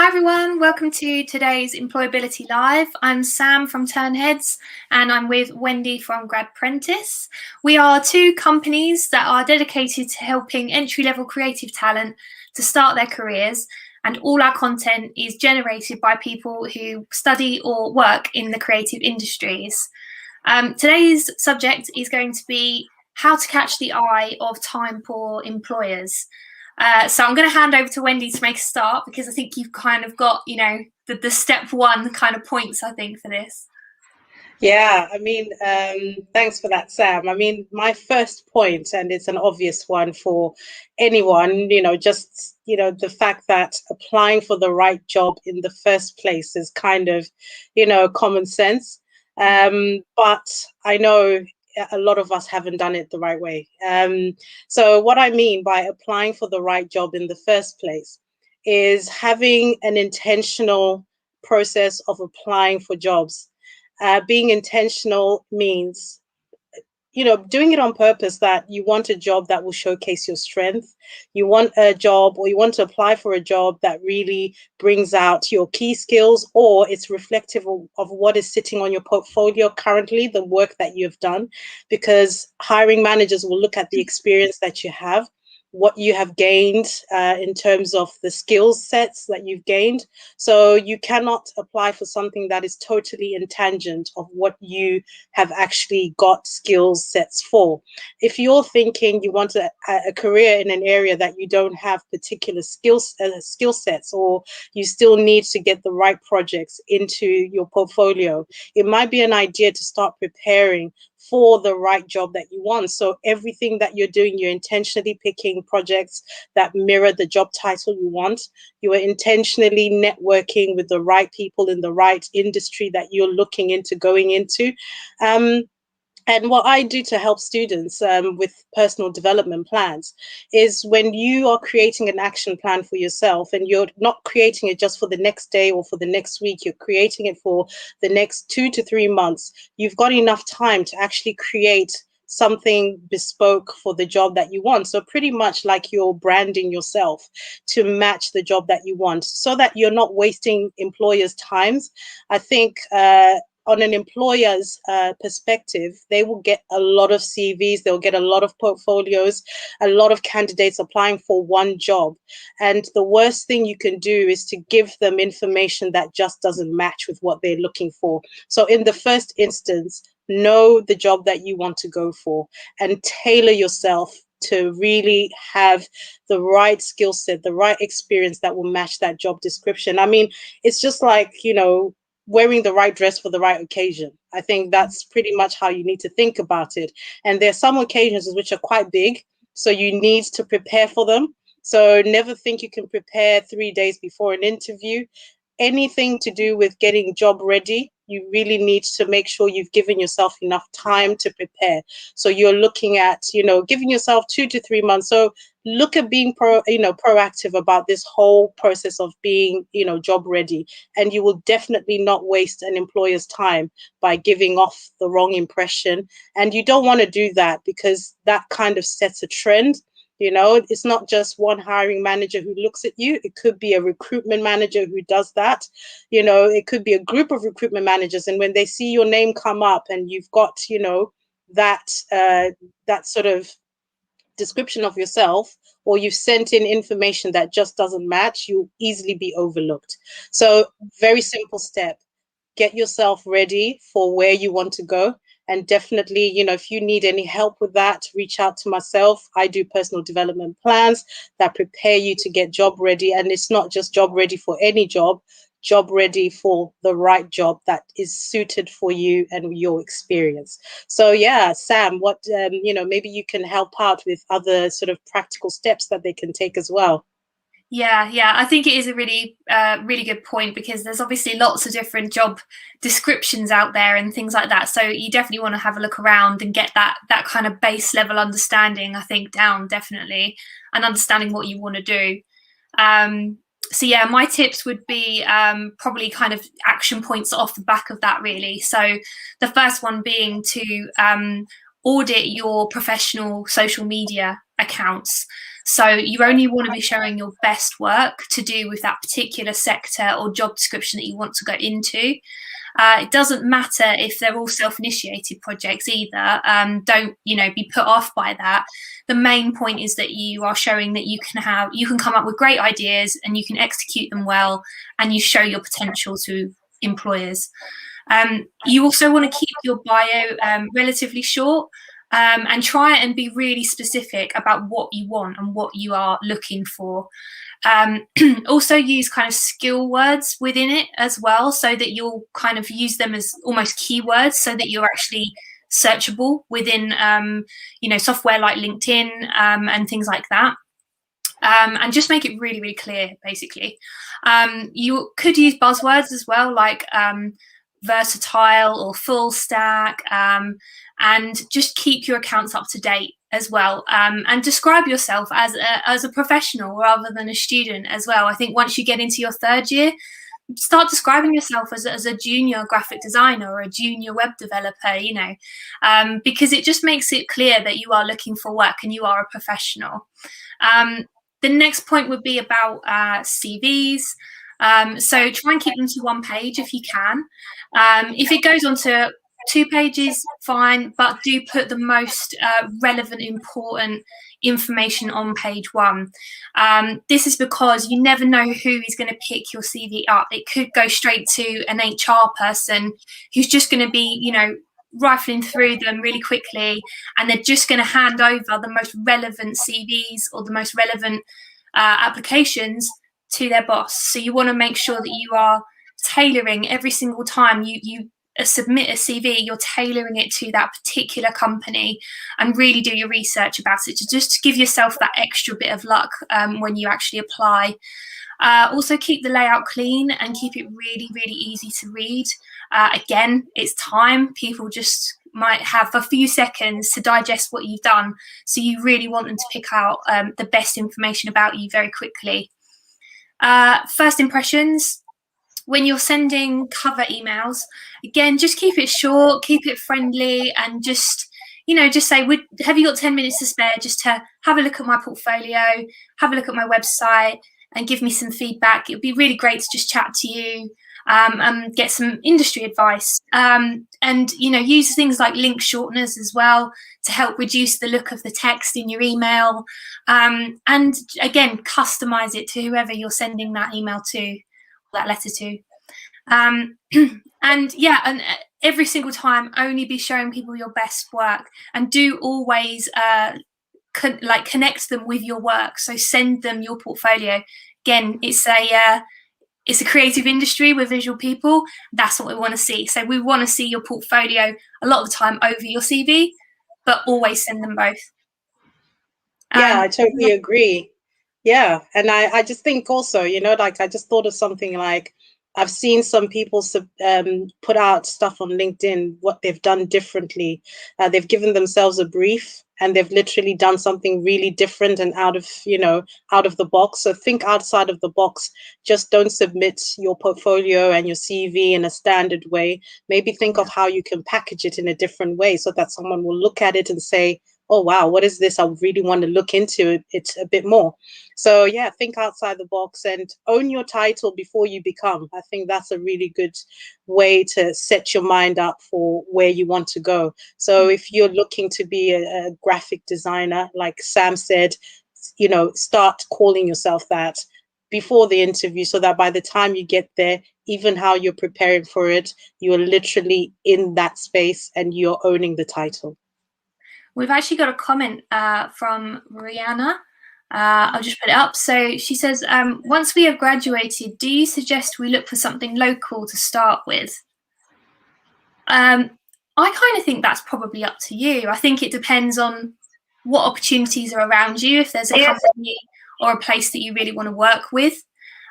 Hi everyone, welcome to today's Employability Live. I'm Sam from Turnheads and I'm with Wendy from Gradprentice. We are two companies that are dedicated to helping entry-level creative talent to start their careers, and all our content is generated by people who study or work in the creative industries. Today's subject is going to be how to catch the eye of time-poor employers. So I'm going to hand over to Wendy to make a start, because I think you've kind of got, the step one kind of points, I think, for this. Yeah, thanks for that, Sam. My first point, and it's an obvious one for anyone, the fact that applying for the right job in the first place is kind of, common sense. But I know a lot of us haven't done it the right way. So what I mean by applying for the right job in the first place is having an intentional process of applying for jobs. Being intentional means, doing it on purpose, that you want a job that will showcase your strength. You want a job, or you want to apply for a job that really brings out your key skills, or it's reflective of what is sitting on your portfolio currently, the work that you've done, because hiring managers will look at the experience that you have, what you have gained in terms of the skill sets that you've gained. So you cannot apply for something that is totally intangent of what you have actually got skills sets for. If you're thinking you want a career in an area that you don't have particular skill sets, or you still need to get the right projects into your portfolio, it might be an idea to start preparing for the right job that you want. So everything that you're doing, you're intentionally picking projects that mirror the job title you want. You are intentionally networking with the right people in the right industry that you're looking into going into. And what I do to help students with personal development plans is, when you are creating an action plan for yourself, and you're not creating it just for the next day or for the next week, you're creating it for the next 2 to 3 months, you've got enough time to actually create something bespoke for the job that you want. So pretty much like you're branding yourself to match the job that you want, so that you're not wasting employers' times. I think on an employer's perspective, they will get a lot of CVs, they'll get a lot of portfolios, a lot of candidates applying for one job. And the worst thing you can do is to give them information that just doesn't match with what they're looking for. So in the first instance, know the job that you want to go for and tailor yourself to really have the right skill set, the right experience that will match that job description. It's just like, wearing the right dress for the right occasion. I think that's pretty much how you need to think about it. And there are some occasions which are quite big, so you need to prepare for them. So never think you can prepare 3 days before an interview. Anything to do with getting job ready, you really need to make sure you've given yourself enough time to prepare. So you're looking at, giving yourself 2 to 3 months. So look at being proactive about this whole process of being, job ready. And you will definitely not waste an employer's time by giving off the wrong impression. And you don't want to do that, because that kind of sets a trend. It's not just one hiring manager who looks at you. It could be a recruitment manager who does that. It could be a group of recruitment managers. And when they see your name come up and you've got, that sort of description of yourself, or you've sent in information that just doesn't match, you'll easily be overlooked. So very simple step: get yourself ready for where you want to go. And definitely, if you need any help with that, reach out to myself. I do personal development plans that prepare you to get job ready. And it's not just job ready for any job, job ready for the right job that is suited for you and your experience. So yeah, Sam, what, maybe you can help out with other sort of practical steps that they can take as well. Yeah, I think it is a really, really good point, because there's obviously lots of different job descriptions out there and things like that. So you definitely want to have a look around and get that kind of base level understanding, I think, down, definitely, and understanding what you want to do. So yeah, my tips would be probably kind of action points off the back of that, really. So the first one being to audit your professional social media accounts. So you only want to be showing your best work to do with that particular sector or job description that you want to go into. It doesn't matter if they're all self-initiated projects either. Don't be put off by that. The main point is that you are showing that you can come up with great ideas and you can execute them well, and you show your potential to employers. You also want to keep your bio relatively short. And try and be really specific about what you want and what you are looking for. Also use kind of skill words within it as well, so that you'll kind of use them as almost keywords, so that you're actually searchable within software like LinkedIn and things like that. And just make it really, really clear, basically. You could use buzzwords as well, like versatile or full stack, and just keep your accounts up to date as well, and describe yourself as a professional rather than a student as well. I think once you get into your third year, start describing yourself as a junior graphic designer or a junior web developer, because it just makes it clear that you are looking for work and you are a professional. The next point would be about CVs. So try and keep them to one page if you can. If it goes on to 2 pages, fine, but do put the most relevant, important information on page 1. This is because you never know who is going to pick your CV up. It could go straight to an HR person who's just going to be, rifling through them really quickly, and they're just going to hand over the most relevant CVs or the most relevant applications to their boss. So you want to make sure that you are tailoring every single time you submit a CV, you're tailoring it to that particular company, and really do your research about it to just give yourself that extra bit of luck when you actually apply. Also keep the layout clean and keep it really, really easy to read. Again, it's time. People just might have a few seconds to digest what you've done. So you really want them to pick out the best information about you very quickly. First impressions, when you're sending cover emails, again, just keep it short, keep it friendly, and just say, have you got 10 minutes to spare just to have a look at my portfolio, have a look at my website, and give me some feedback? It would be really great to just chat to you and get some industry advice. And use things like link shorteners as well to help reduce the look of the text in your email. And again, customize it to whoever you're sending that email to, that letter to. And every single time, only be showing people your best work, and do always connect them with your work. So send them your portfolio. Again, it's a creative industry with visual people. That's what we want to see. So we want to see your portfolio a lot of the time over your CV, but always send them both. Yeah, I totally agree. Yeah. And I just think also, I just thought of something like, I've seen some people put out stuff on LinkedIn, what they've done differently. They've given themselves a brief and they've literally done something really different and out of the box. So think outside of the box. Just don't submit your portfolio and your CV in a standard way. Maybe think of how you can package it in a different way so that someone will look at it and say, oh, wow, what is this? I really want to look into it a bit more. So yeah, think outside the box and own your title before you become. I think that's a really good way to set your mind up for where you want to go. So if you're looking to be a graphic designer, like Sam said, start calling yourself that before the interview, so that by the time you get there, even how you're preparing for it, you're literally in that space and you're owning the title. We've actually got a comment from Rihanna. I'll just put it up. So she says, once we have graduated, do you suggest we look for something local to start with? I kind of think that's probably up to you. I think it depends on what opportunities are around you. If there's a company or a place that you really want to work with,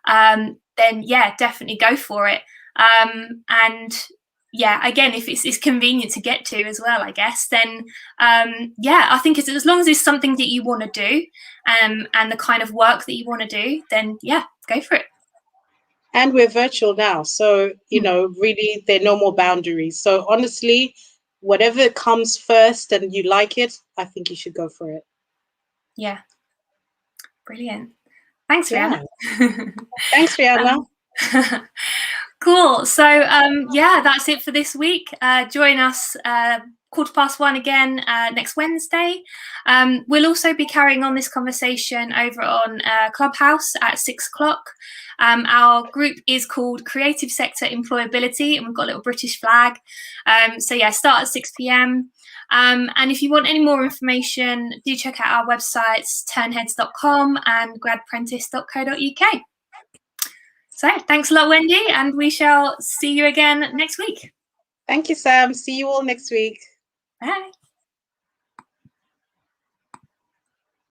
then yeah, definitely go for it. And yeah, again, if it's convenient to get to as well, I guess, then I think as long as it's something that you want to do and the kind of work that you want to do, then yeah, go for it. And we're virtual now, so really there are no more boundaries. So honestly, whatever comes first and you like it, I think you should go for it. Yeah. Brilliant. Thanks, Yeah. Rihanna. Thanks, Rihanna. Cool. So yeah, that's it for this week. Join us 1:15 again next Wednesday. We'll also be carrying on this conversation over on Clubhouse at 6 o'clock. Our group is called Creative Sector Employability, and we've got a little British flag. So yeah, start at 6 p.m. And if you want any more information, do check out our websites, turnheads.com and gradprentice.co.uk. So thanks a lot, Wendy, and we shall see you again next week. Thank you, Sam. See you all next week. Bye.